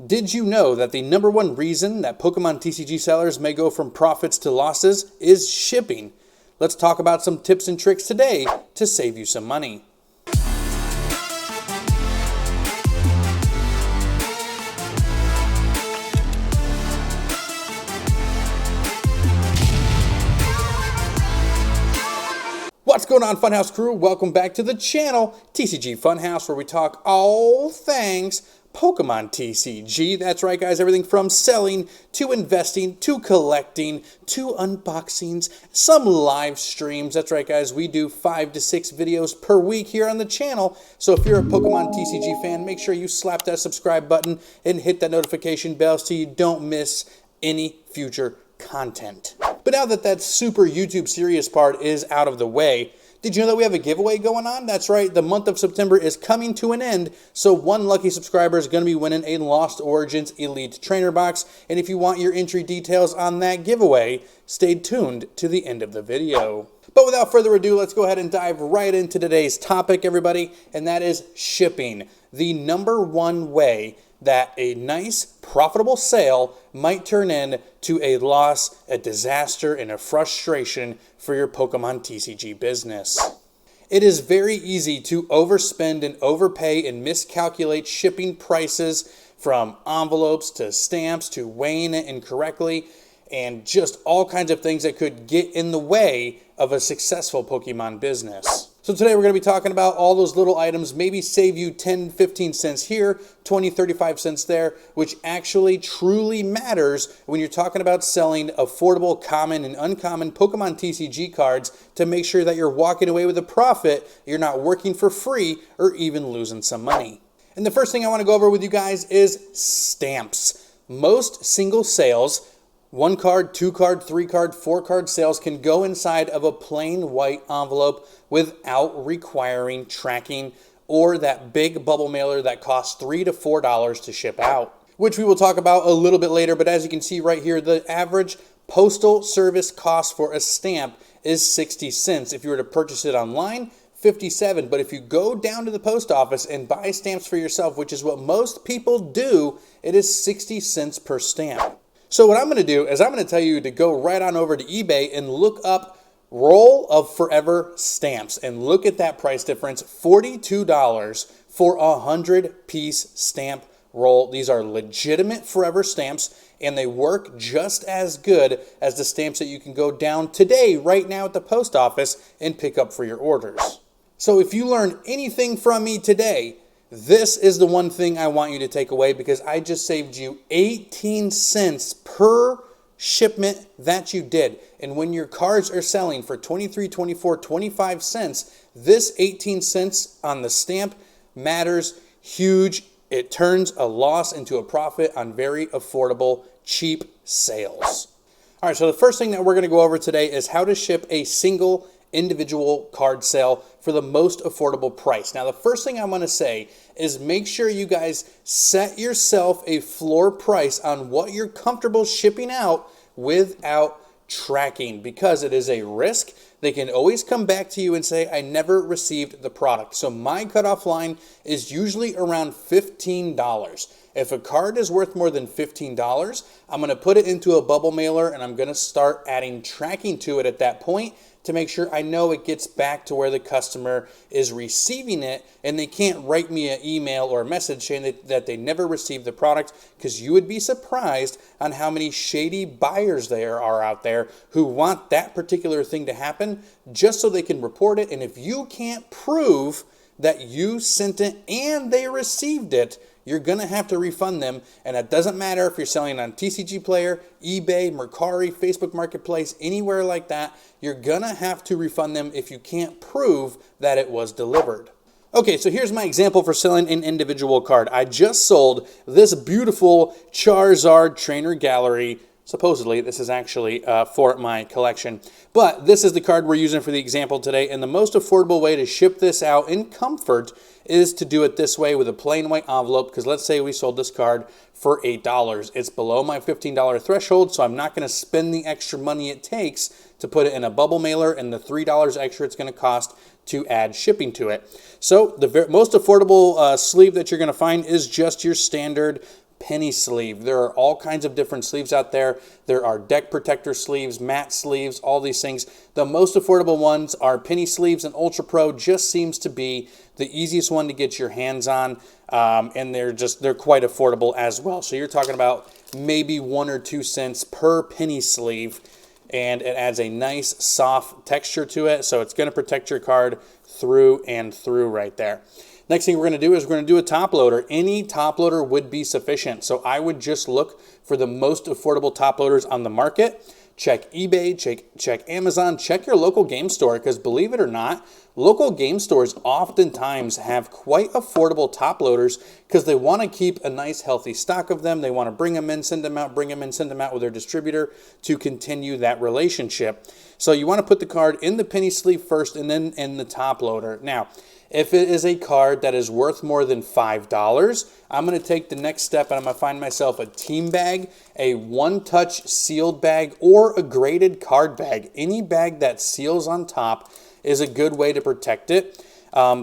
Did you know that the number one reason that Pokemon TCG sellers may go from profits to losses is shipping? Let's talk about some tips and tricks today to save you some money. What's going on, Funhouse crew? Welcome back to the channel, TCG Funhouse, where we talk all things Pokemon TCG. That's right, guys. Everything from selling to investing to collecting to unboxings, some live streams. That's right, guys. We do 5 to 6 videos per week here on the channel. So if you're a Pokemon TCG fan, make sure you slap that subscribe button and hit that notification bell so you don't miss any future content. But now that super YouTube serious part is out of the way, did you know that we have a giveaway going on? That's right, the month of September is coming to an end, so one lucky subscriber is going to be winning a Lost Origins Elite Trainer Box, and if you want your entry details on that giveaway, stay tuned to the end of the video. But without further ado, let's go ahead and dive right into today's topic, everybody, and that is shipping. The number one way that a nice, profitable sale might turn into a loss, a disaster, and a frustration for your Pokemon TCG business. It is very easy to overspend and overpay and miscalculate shipping prices, from envelopes to stamps to weighing it incorrectly, and just all kinds of things that could get in the way of a successful Pokemon business. So today we're going to be talking about all those little items, maybe save you 10, 15 cents here, 20, 35 cents there, which actually truly matters when you're talking about selling affordable, common, and uncommon Pokemon TCG cards to make sure that you're walking away with a profit, you're not working for free, or even losing some money. And the first thing I want to go over with you guys is stamps. Most single sales, 1 card, 2 card, 3 card, 4 card sales can go inside of a plain white envelope without requiring tracking or that big bubble mailer that costs $3 to $4 to ship out, which we will talk about a little bit later. But as you can see right here, the average postal service cost for a stamp is 60 cents. If you were to purchase it online, 57. But if you go down to the post office and buy stamps for yourself, which is what most people do, it is 60 cents per stamp. So what I'm going to do is I'm going to tell you to go right on over to eBay and look up roll of forever stamps and look at that price difference, $42 for a 100-piece stamp roll. These are legitimate forever stamps, and they work just as good as the stamps that you can go down today, right now at the post office, and pick up for your orders. So if you learn anything from me today, this is the one thing I want you to take away, because I just saved you 18 cents per shipment that you did. And when your cards are selling for 23, 24, 25 cents, this 18 cents on the stamp matters huge. It turns a loss into a profit on very affordable, cheap sales. All right, so the first thing that we're going to go over today is how to ship a single individual card sale for the most affordable price. Now, the first thing I want to say is make sure you guys set yourself a floor price on what you're comfortable shipping out without tracking, because it is a risk. They can always come back to you and say, I never received the product. So my cutoff line is usually around $15. If a card is worth more than $15, I'm going to put it into a bubble mailer and I'm going to start adding tracking to it at that point to make sure I know it gets back to where the customer is receiving it, and they can't write me an email or a message saying that they never received the product, because you would be surprised on how many shady buyers there are out there who want that particular thing to happen just so they can report it. And if you can't prove that you sent it and they received it, you're going to have to refund them. And it doesn't matter if you're selling on TCG Player, eBay, Mercari, Facebook Marketplace, anywhere like that. You're going to have to refund them if you can't prove that it was delivered. Okay, so here's my example for selling an individual card. I just sold this beautiful Charizard Trainer Gallery. Supposedly, this is actually for my collection. But this is the card we're using for the example today. And the most affordable way to ship this out in comfort is to do it this way with a plain white envelope, because let's say we sold this card for $8. It's below my $15 threshold, so I'm not going to spend the extra money it takes to put it in a bubble mailer and the $3 extra it's going to cost to add shipping to it. So the most affordable sleeve that you're going to find is just your standard penny sleeve. There are all kinds of different sleeves out there. There are deck protector sleeves, matte sleeves, all these things. The most affordable ones are penny sleeves, and Ultra Pro just seems to be the easiest one to get your hands on, and they're quite affordable as well. So you're talking about maybe 1 or 2 cents per penny sleeve, and it adds a nice soft texture to it, so it's going to protect your card through and through right there. Next thing we're going to do is we're going to do a top loader. Any top loader would be sufficient, so I would just look for the most affordable top loaders on the market. Check eBay, check Amazon, check your local game store, because believe it or not, local game stores oftentimes have quite affordable top loaders because they want to keep a nice healthy stock of them. They want to bring them in, send them out, bring them in, send them out with their distributor to continue that relationship. So you want to put the card in the penny sleeve first and then in the top loader. Now, if it is a card that is worth more than $5, I'm going to take the next step and I'm going to find myself a team bag, a one-touch sealed bag, or a graded card bag. Any bag that seals on top is a good way to protect it.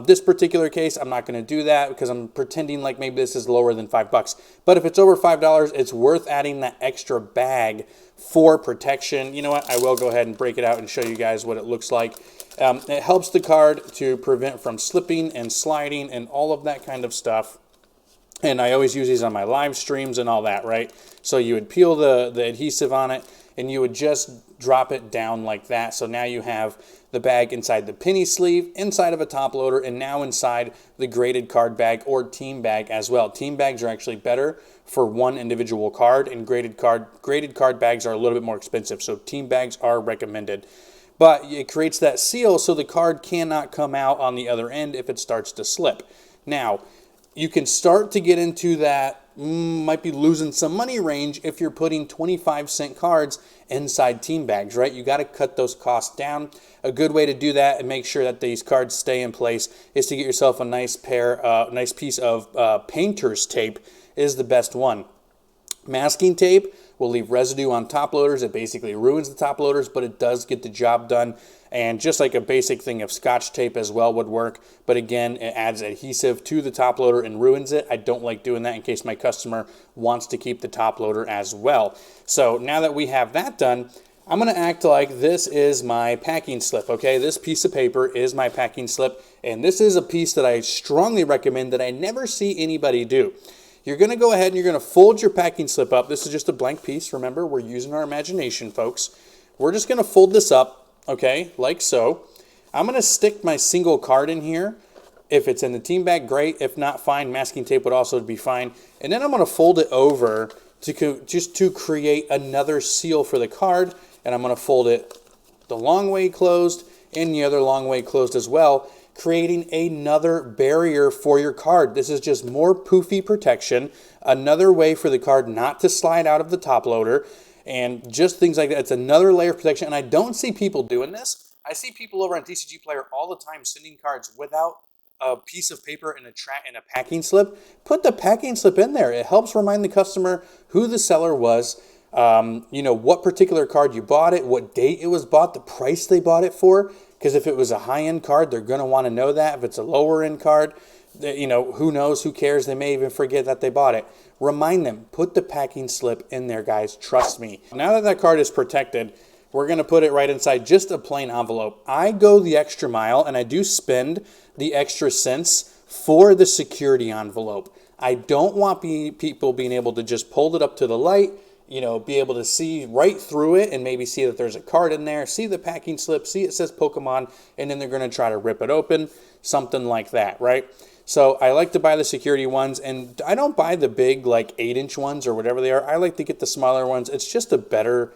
This particular case, I'm not going to do that because I'm pretending like maybe this is lower than $5. But if it's over $5, it's worth adding that extra bag for protection. You know what? I will go ahead and break it out and show you guys what it looks like. It helps the card to prevent from slipping and sliding and all of that kind of stuff. And I always use these on my live streams and all that, right? So you would peel the adhesive on it and you would just drop it down like that. So now you have the bag inside the penny sleeve, inside of a top loader, and now inside the graded card bag or team bag as well. Team bags are actually better for one individual card, and graded card bags are a little bit more expensive. So team bags are recommended. But it creates that seal so the card cannot come out on the other end if it starts to slip. Now, you can start to get into that might be losing some money range if you're putting 25-cent cards inside team bags, right? You got to cut those costs down. A good way to do that and make sure that these cards stay in place is to get yourself a nice piece of painter's tape is the best one. Masking tape will leave residue on top loaders. It basically ruins the top loaders, but it does get the job done. And just like a basic thing of Scotch tape as well would work. But again, it adds adhesive to the top loader and ruins it. I don't like doing that in case my customer wants to keep the top loader as well. So now that we have that done, I'm going to act like this is my packing slip, okay? This piece of paper is my packing slip, and this is a piece that I strongly recommend that I never see anybody do. You're going to go ahead and you're going to fold your packing slip up. This is just a blank piece. Remember, we're using our imagination, folks. We're just going to fold this up, okay, like so. I'm going to stick my single card in here. If it's in the team bag, great. If not, fine. Masking tape would also be fine. And then I'm going to fold it over just to create another seal for the card. And I'm going to fold it the long way closed and the other long way closed as well, creating another barrier for your card. This is just more poofy protection, another way for the card not to slide out of the top loader, and just things like that. It's another layer of protection, and I don't see people doing this. I see people over on TCG Player all the time sending cards without a piece of paper and a packing slip. Put the packing slip in there. It helps remind the customer who the seller was, what particular card you bought it, what date it was bought, the price they bought it for. Because if it was a high-end card, they're going to want to know that. If it's a lower-end card, who knows, who cares? They may even forget that they bought it. Remind them, put the packing slip in there, guys. Trust me. Now that card is protected, we're going to put it right inside just a plain envelope. I go the extra mile, and I do spend the extra cents for the security envelope. I don't want people being able to just hold it up to the light, be able to see right through it and maybe see that there's a card in there, see the packing slip, see it says Pokemon, and then they're going to try to rip it open, something like that, right? So I like to buy the security ones, and I don't buy the big, like 8-inch ones or whatever they are. I like to get the smaller ones. It's just a better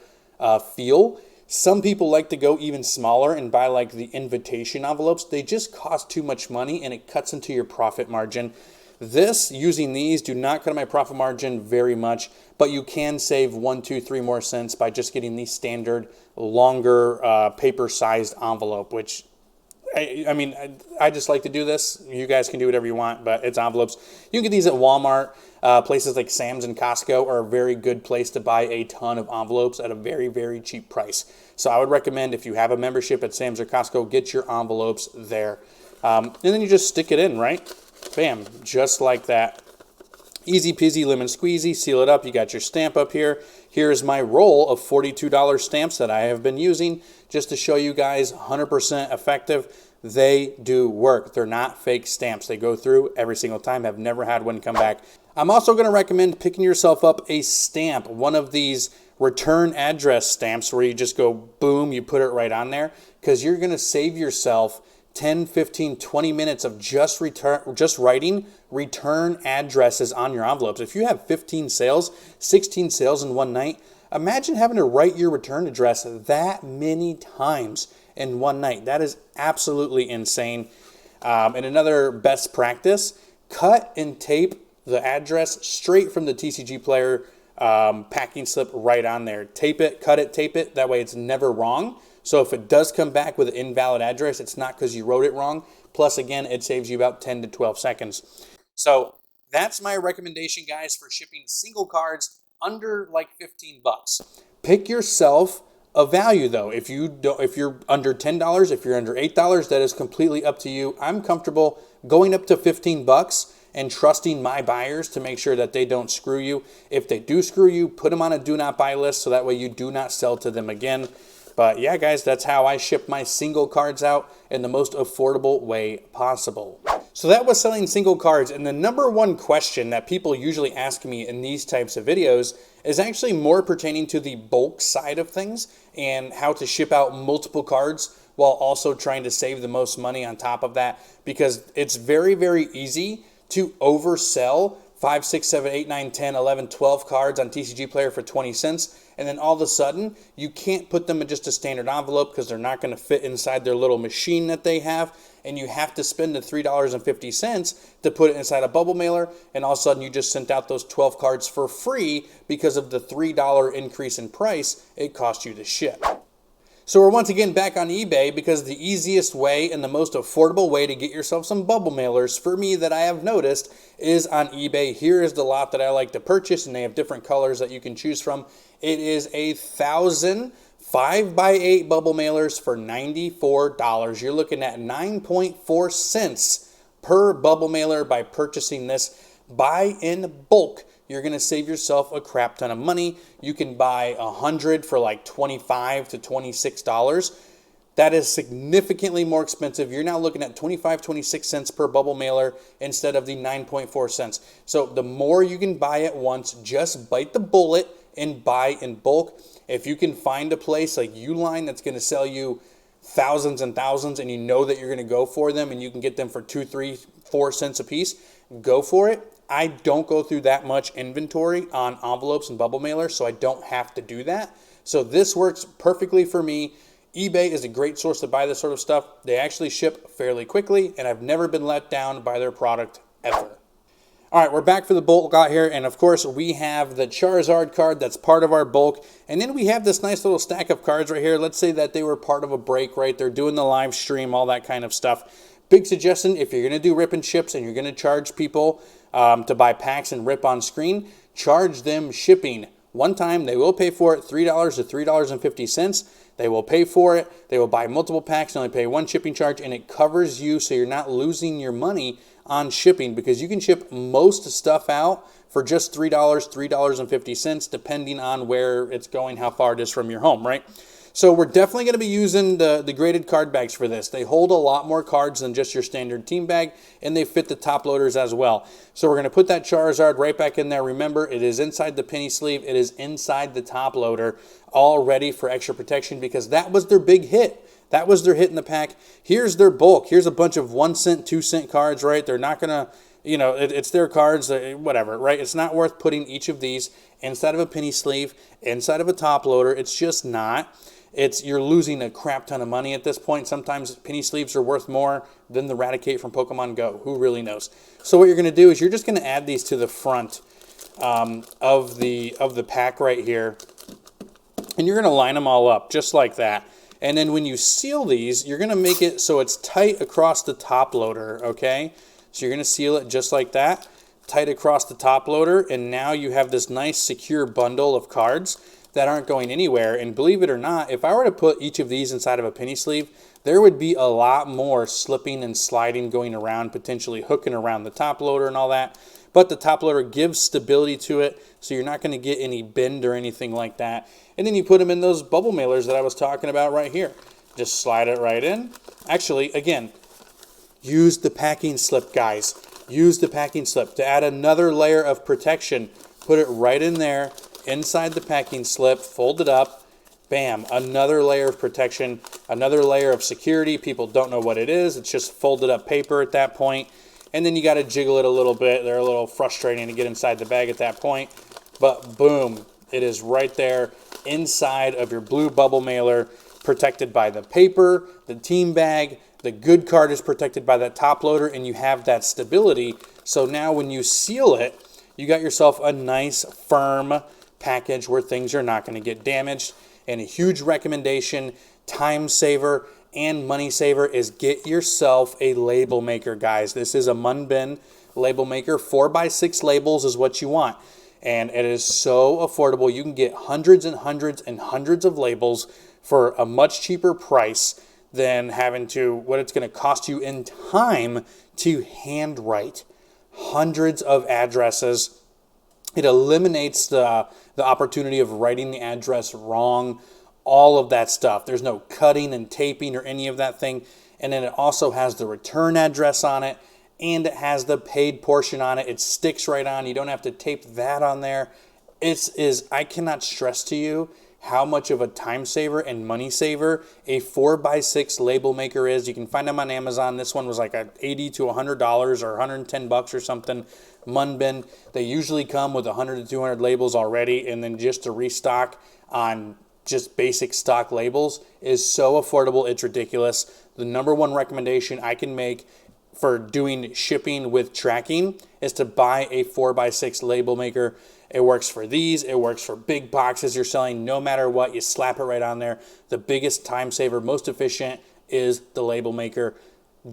feel. Some people like to go even smaller and buy like the invitation envelopes. They just cost too much money, and it cuts into your profit margin. Using these do not cut my profit margin very much, but you can save 1, 2, 3 more cents by just getting the standard longer paper-sized envelope, which I just like to do this. You guys can do whatever you want, but it's envelopes. You can get these at Walmart. Places like Sam's and Costco are a very good place to buy a ton of envelopes at a very, very cheap price. So I would recommend, if you have a membership at Sam's or Costco, get your envelopes there. And then you just stick it in, right? Bam, just like that. Easy peasy lemon squeezy, seal it up, you got your stamp up here. Here's my roll of $42 stamps that I have been using just to show you guys 100% effective. They do work. They're not fake stamps. They go through every single time. I've never had one come back. I'm also going to recommend picking yourself up a stamp, one of these return address stamps where you just go boom, you put it right on there, because you're going to save yourself 10, 15, 20 minutes of just writing return addresses on your envelopes. If you have 15 sales, 16 sales in one night, imagine having to write your return address that many times in one night. That is absolutely insane. And another best practice, cut and tape the address straight from the TCG player packing slip right on there. Tape it, cut it, tape it. That way it's never wrong. So if it does come back with an invalid address, it's not because you wrote it wrong. Plus, again, it saves you about 10 to 12 seconds. So that's my recommendation, guys, for shipping single cards under like 15 bucks. Pick yourself a value, though. If you're under $10, if you're under $8, that is completely up to you. I'm comfortable going up to 15 bucks and trusting my buyers to make sure that they don't screw you. If they do screw you, put them on a do not buy list so that way you do not sell to them again. But yeah, guys, that's how I ship my single cards out in the most affordable way possible. So that was selling single cards. And the number one question that people usually ask me in these types of videos is actually more pertaining to the bulk side of things and how to ship out multiple cards while also trying to save the most money on top of that. Because it's very, very easy to oversell 5, 6, 7, 8, 9, 10, 11, 12 cards on TCG Player for 20 cents. And then all of a sudden, you can't put them in just a standard envelope because they're not going to fit inside their little machine that they have. And you have to spend the $3.50 to put it inside a bubble mailer. And all of a sudden, you just sent out those 12 cards for free because of the $3 increase in price it cost you to ship. So we're once again back on eBay because the easiest way and the most affordable way to get yourself some bubble mailers for me that I have noticed is on eBay. Here is the lot that I like to purchase, and they have different colors that you can choose from. It is 1,000 5x8 bubble mailers for $94. You're looking at 9.4 cents per bubble mailer by purchasing this. Buy in bulk. You're going to save yourself a crap ton of money. You can buy 100 for like $25 to $26. That is significantly more expensive. You're now looking at 25, 26 cents per bubble mailer instead of the 9.4 cents. So the more you can buy at once, just bite the bullet and buy in bulk. If you can find a place like Uline that's going to sell you thousands and thousands and you know that you're going to go for them and you can get them for 2, 3, 4 cents a piece, go for it. I don't go through that much inventory on envelopes and bubble mailers, so I don't have to do that. So this works perfectly for me. eBay is a great source to buy this sort of stuff. They actually ship fairly quickly, and I've never been let down by their product ever. All right, we're back for the bulk out here, and of course we have the Charizard card that's part of our bulk, and then we have this nice little stack of cards right here. Let's say that they were part of a break, right? They're doing the live stream, all that kind of stuff. Big suggestion, if you're going to do rip and ships and you're going to charge people to buy packs and rip on screen, charge them shipping. One time, they will pay for it, $3 to $3.50. They will pay for it. They will buy multiple packs and only pay one shipping charge, and it covers you so you're not losing your money on shipping because you can ship most stuff out for just $3, $3.50, depending on where it's going, how far it is from your home, right? So we're definitely going to be using the graded card bags for this. They hold a lot more cards than just your standard team bag, and they fit the top loaders as well. So we're going to put that Charizard right back in there. Remember, it is inside the penny sleeve. It is inside the top loader, all ready for extra protection because that was their big hit. That was their hit in the pack. Here's their bulk. Here's a bunch of 1 cent, 2 cent cards, right? They're not going to, you know, it's their cards, whatever, right? It's not worth putting each of these inside of a penny sleeve, inside of a top loader. It's just not. You're losing a crap ton of money at this point. Sometimes penny sleeves are worth more than the Raticate from Pokemon Go. Who really knows? So what you're going to do is you're just going to add these to the front of the pack right here, and you're going to line them all up just like that. And then when you seal these, you're going to make it so it's tight across the top loader. Okay, so you're going to seal it just like that, tight across the top loader, and now you have this nice secure bundle of cards that aren't going anywhere. And believe it or not, if I were to put each of these inside of a penny sleeve, there would be a lot more slipping and sliding going around, potentially hooking around the top loader and all that. but the top loader gives stability to it, so you're not going to get any bend or anything like that. And then you put them in those bubble mailers that I was talking about right here. Just slide it right in. Actually, again, use the packing slip, guys. Use the packing slip to add another layer of protection. Put it right in there, inside the packing slip, fold it up. Bam, another layer of protection, another layer of security. People don't know what it is. It's just folded up paper at that point. And then you got to jiggle it a little bit. They're a little frustrating to get inside the bag at that point. But boom, it is right there inside of your blue bubble mailer, protected by the paper, the team bag. The good card is protected by that top loader, and you have that stability. So now when you seal it, you got yourself a nice, firm package where things are not going to get damaged. And a huge recommendation, time saver and money saver, is get yourself a label maker, guys. This is a Munbin label maker. 4x6 labels is what you want. And it is so affordable. You can get hundreds and hundreds and hundreds of labels for a much cheaper price than having to, what it's going to cost you in time to handwrite hundreds of addresses. It eliminates the opportunity of writing the address wrong, all of that stuff. There's no cutting and taping or any of that thing. And then it also has the return address on it, and it has the paid portion on it. It sticks right on. You don't have to tape that on there. I cannot stress to you how much of a time saver and money saver a 4x6 label maker is. You can find them on Amazon. This one was like $80 to $100 or $110 or something. Munbin. They usually come with 100 to 200 labels already, and then just to restock on just basic stock labels is so affordable, it's ridiculous. The number one recommendation I can make for doing shipping with tracking is to buy a 4x6 label maker. It works for these. It works for big boxes you're selling. No matter what, you slap it right on there. The biggest time saver, most efficient, is the label maker.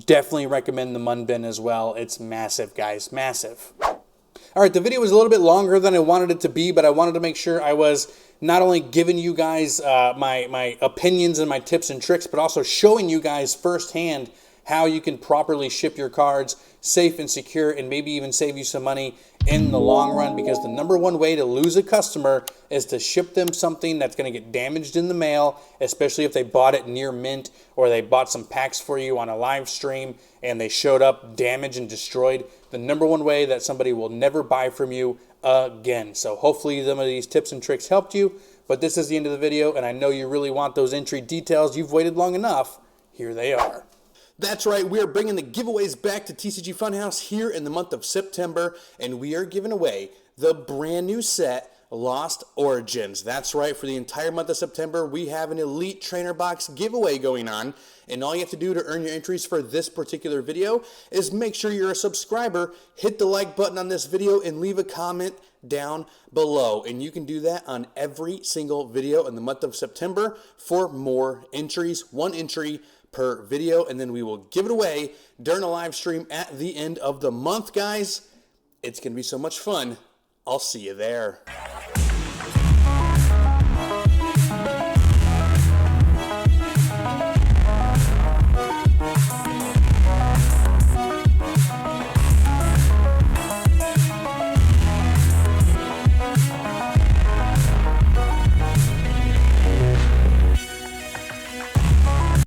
Definitely recommend the Munbin as well. It's massive, guys, massive. All right, the video was a little bit longer than I wanted it to be, but I wanted to make sure I was not only giving you guys my opinions and my tips and tricks, but also showing you guys firsthand how you can properly ship your cards safe and secure, and maybe even save you some money in the long run, because the number one way to lose a customer is to ship them something that's going to get damaged in the mail, especially if they bought it near mint or they bought some packs for you on a live stream and they showed up damaged and destroyed. The number one way that somebody will never buy from you again. So hopefully some of these tips and tricks helped you, but this is the end of the video, and I know you really want those entry details. You've waited long enough. Here they are. That's right, we are bringing the giveaways back to TCG Funhouse here in the month of September, and we are giving away the brand new set, Lost Origins. That's right, for the entire month of September, we have an Elite Trainer Box giveaway going on, and all you have to do to earn your entries for this particular video is make sure you're a subscriber, hit the like button on this video, and leave a comment down below. And you can do that on every single video in the month of September for more entries, one entry per video, and then we will give it away during a live stream at the end of the month, guys. It's going to be so much fun. I'll see you there.